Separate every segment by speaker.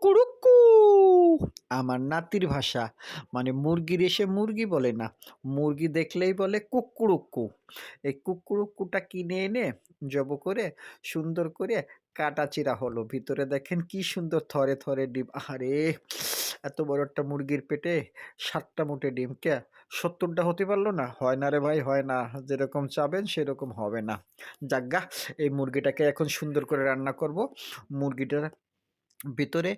Speaker 1: কুকুরুক্কু। আমার নাতির ভাষা। মানে মুরগির এসে মুরগি বলে না। মুরগি দেখলেই বলে কুক্কুরুক্কু। এই কুক্কুরুক্কুটা কিনে এনে জব করে সুন্দর করে কাটাচিড়া হলো। ভিতরে দেখেন কি সুন্দর থরে, থরে ডিম। আহারে! এত বড় একটা মুরগির পেটে ৭ টা মুটে ডিম। ৭০ টা হতে পারল না? হয় না রে ভাই, হয় না। যেরকম চাবেন সেরকম হবে না। যাকগা, এই মুরগিটাকে এখন সুন্দর করে রান্না করব। মুরগিটার ভিতরে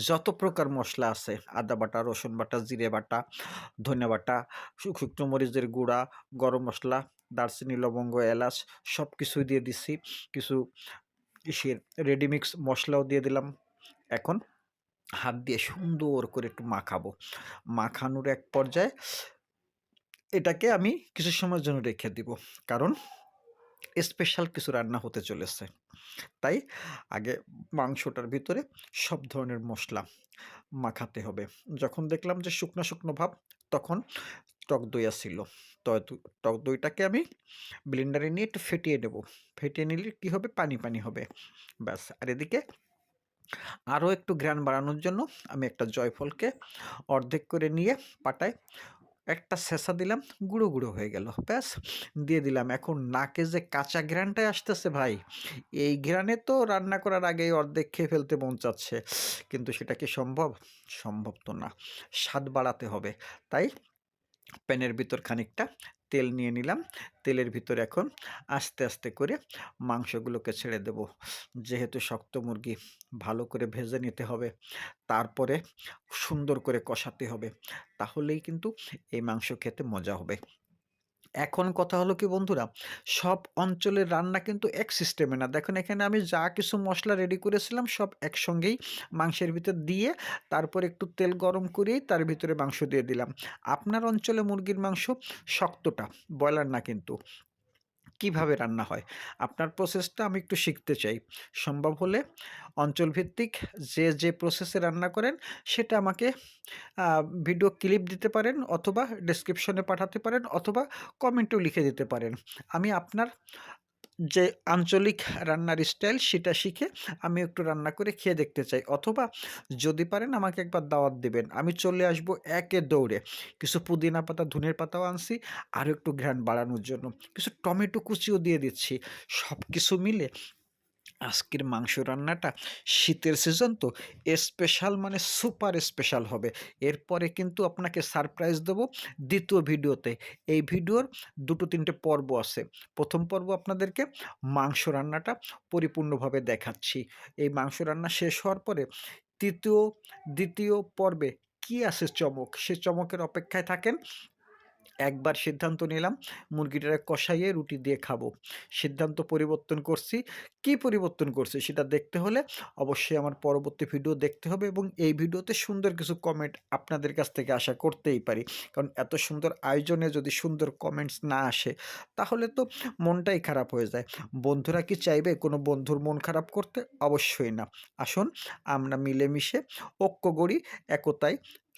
Speaker 1: যত প্রকার মসলা আছে, আদা বাটা, রসুন বাটা, জিরে বাটা, ধনিয়া বাটা, শুকনো মরিচের গুঁড়া, গরম মসলা, দারচিনি, লবঙ্গ, এলাচ সব কিছুই দিয়ে দিছি। কিছু ইসের রেডিমিক্স মশলাও দিয়ে দিলাম। এখন হাত দিয়ে সুন্দর করে একটু মাখাবো। মাখানোর এক পর্যায়ে এটাকে আমি কিছু সময়ের জন্য রেখে দিব। কারণ স্পেশাল কিছু রান্না হতে চলেছে। তাই আগে মাংসটার ভিতরে সব ধরনের মশলা মাখাতে হবে। যখন দেখলাম যে শুকনো, শুকনো ভাব, তখন টক দই আছিল। টক দইটাকে আমি ব্লেন্ডারে নিয়ে একটু ফেটিয়ে নেব। ফেটিয়ে নিলে কি হবে? পানি, পানি হবে। ব্যাস। আর এদিকে আরও একটু ঘ্রাণ বাড়ানোর জন্য আমি একটা জয়ফলকে অর্ধেক করে নিয়ে পাটায় একটা ছেঁচা দিলাম, গুঁড়ো, গুঁড়ো হয়ে গেল। ব্যাস, দিয়ে দিলাম। এখন নাকে যে কাঁচা ঘ্রাণটাই আসতেছে ভাই, এই ঘ্রাণে তো রান্না করার আগেই অর্ধেক খেয়ে ফেলতে মন চাচ্ছে। কিন্তু সেটা কি সম্ভব? সম্ভব তো না। স্বাদ বাড়াতে হবে। তাই প্যানের ভিতর খানিকটা তেল নিয়ে নিলাম। তেলের ভিতর এখন আস্তে, আস্তে করে মাংসগুলোকে ছেড়ে দেব। যেহেতু শক্ত মুরগি, ভালো করে ভেজে নিতে হবে। তারপরে সুন্দর করে কষাতে হবে। তাহলেই কিন্তু এই মাংস খেতে মজা হবে। এখন কথা হলো কি বন্ধুরা, সব অঞ্চলের রান্না কিন্তু এক সিস্টেমে না। দেখুন এখানে আমি যা কিছু মসলা রেডি করেছিলাম সব একসঙ্গেই মাংসের ভিতর দিয়ে তারপর একটু তেল গরম করেই তার ভিতরে মাংস দিয়ে দিলাম। আপনার অঞ্চলে মুরগির মাংস শক্তটা, ব্রয়লার না কিন্তু। কিভাবে রান্না হয়? আপনার প্রসেসটা আমি একটু শিখতে চাই। সম্ভব হলে অঞ্চলভিত্তিক যে প্রসেসে রান্না করেন সেটা আমাকে আ ভিডিও ক্লিপ দিতে পারেন, অথবা ডেসক্রিপশনে পাঠাতে পারেন, অথবা কমেন্টেও লিখে দিতে পারেন। আমি আপনার যে আঞ্চলিক রান্নার স্টাইল সেটা শিখে আমি একটু রান্না করে খেয়ে দেখতে চাই। অথবা যদি পারেন আমাকে একবার দাওয়াত দিবেন। আমি চলে আসবো একে দৌড়ে। কিছু পুদিনা পাতা, ধনের পাতাও আনছি আরও একটু ঘ্রাণ বাড়ানোর জন্য। কিছু টমেটো কুচিও দিয়ে দিচ্ছি। সবকিছু মিলে আজকের মাংস রান্নাটা, শীতের সিজন তো, স্পেশাল মানে সুপার স্পেশাল হবে। এরপরে কিন্তু আপনাকে সারপ্রাইজ দেব ২য় ভিডিওতে। এই ভিডিওর ২-৩টে পর্ব আছে। ১ম পর্ব আপনাদেরকে মাংস রান্নাটা পরিপূর্ণভাবে দেখাচ্ছি। এই মাংস রান্না শেষ হওয়ার পরে ৩য়, ২য় পর্বে কি আছে চমক, সে চমকের অপেক্ষায় থাকেন। একবার সিদ্ধান্ত নিলাম মুরগিটারে কষাইয়ে রুটি দিয়ে খাবো। সিদ্ধান্ত পরিবর্তন করছি। কি পরিবর্তন করছি সেটা দেখতে হলে অবশ্যই আমার পরবর্তী ভিডিও দেখতে হবে, এবং এই ভিডিওতে সুন্দর কিছু কমেন্ট আপনাদের কাছ থেকে আশা করতেই পারি। কারণ এত সুন্দর আয়োজনে যদি সুন্দর কমেন্টস না আসে তাহলে তো মনটাই খারাপ হয়ে যায়। বন্ধুরা কি চাইবে কোনো বন্ধুর মন খারাপ করতে? অবশ্যই না। আসুন আমরা মিলেমিশে ঐক্য গড়ি, একতাই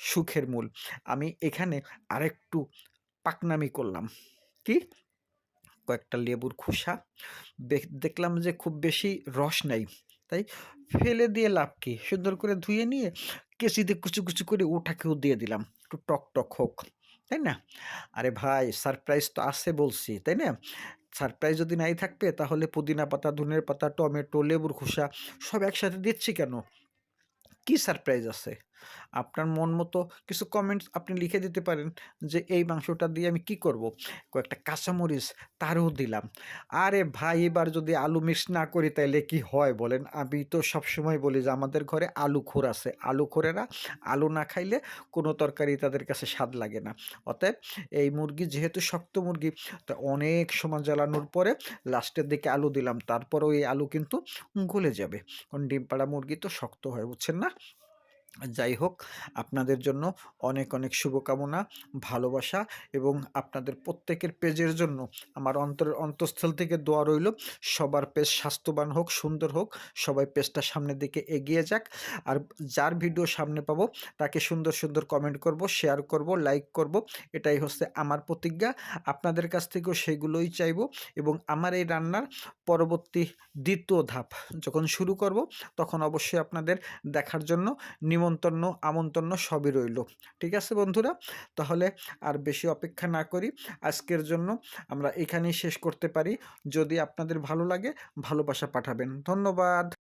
Speaker 1: সুখের মূল। আমি এখানে আরেকটু পাকনামি করলাম। কি? কয়েকটা লেবুর খোসা দেখলাম যে খুব বেশি রস নাই। তাই ফেলে দিয়ে লাভ কি? সুন্দর করে ধুয়ে নিয়ে কেঁচি দিয়ে কুচি, কুচি করে ওটাকেও দিয়ে দিলাম। একটু টক, টক হোক। তাই না? আরে ভাই, সারপ্রাইজ তো আছে বলছি, তাই না? সারপ্রাইজ যদি নাই থাকবে তাহলে পুদিনা পাতা, ধনের পাতা, টমেটো, লেবুর খোসা সব একসাথে দিচ্ছি কেন? কি সারপ্রাইজ আছে? আপনার মন মতো কিছু কমেন্টস আপনি লিখে দিতে পারেন যে, এই মাংসটা দিয়ে আমি কি করব? কয়েকটা কাঁচামরিচ তারও দিলাম। আরে ভাই, এবার যদি আলু মিক্স না করি তাইলে কি হয় বলেন? আমি তো সবসময় বলি যে আমাদের ঘরে আলুখোর আছে। আলুখোরেরা আলু না খাইলে কোনো তরকারি তাদের কাছে স্বাদ লাগে না। অতএব এই মুরগি যেহেতু শক্ত মুরগি, তো অনেক সময় জ্বালানোর পরে লাস্টের দিকে আলু দিলাম। তারপরেও এই আলু কিন্তু গলে যাবে। কারণ ডিম পাড়া মুরগি তো শক্ত হয়, বুঝছেন না? যাই হোক, আপনাদের জন্য অনেক, অনেক শুভকামনা, ভালোবাসা এবং আপনাদের প্রত্যেকের পেজের জন্য আমার অন্তরের অন্তঃস্থল থেকে দোয়া রইল। সবার পেজ স্বাস্থ্যবান হোক, সুন্দর হোক, সবাই পেজটা সামনের দিকে এগিয়ে যাক। আর যার ভিডিও সামনে পাবো তাকে সুন্দর, সুন্দর কমেন্ট করব, শেয়ার করব, লাইক করব। এটাই হচ্ছে আমার প্রতিজ্ঞা। আপনাদের কাছ থেকেও সেগুলোই চাইবো এবং আমার এই রান্নার পরবর্তী ২য় ধাপ যখন শুরু করব, তখন অবশ্যই আপনাদের দেখার জন্য নিমন্ত্রণ, আমন্ত্রণ সবই রইল। ঠিক আছে বন্ধুরা? তাহলে আর বেশি অপেক্ষা না করি। আজকের জন্য আমরা এখানেই শেষ করতে পারি। যদি আপনাদের ভালো লাগে, ভালোবাসা পাঠাবেন। ধন্যবাদ।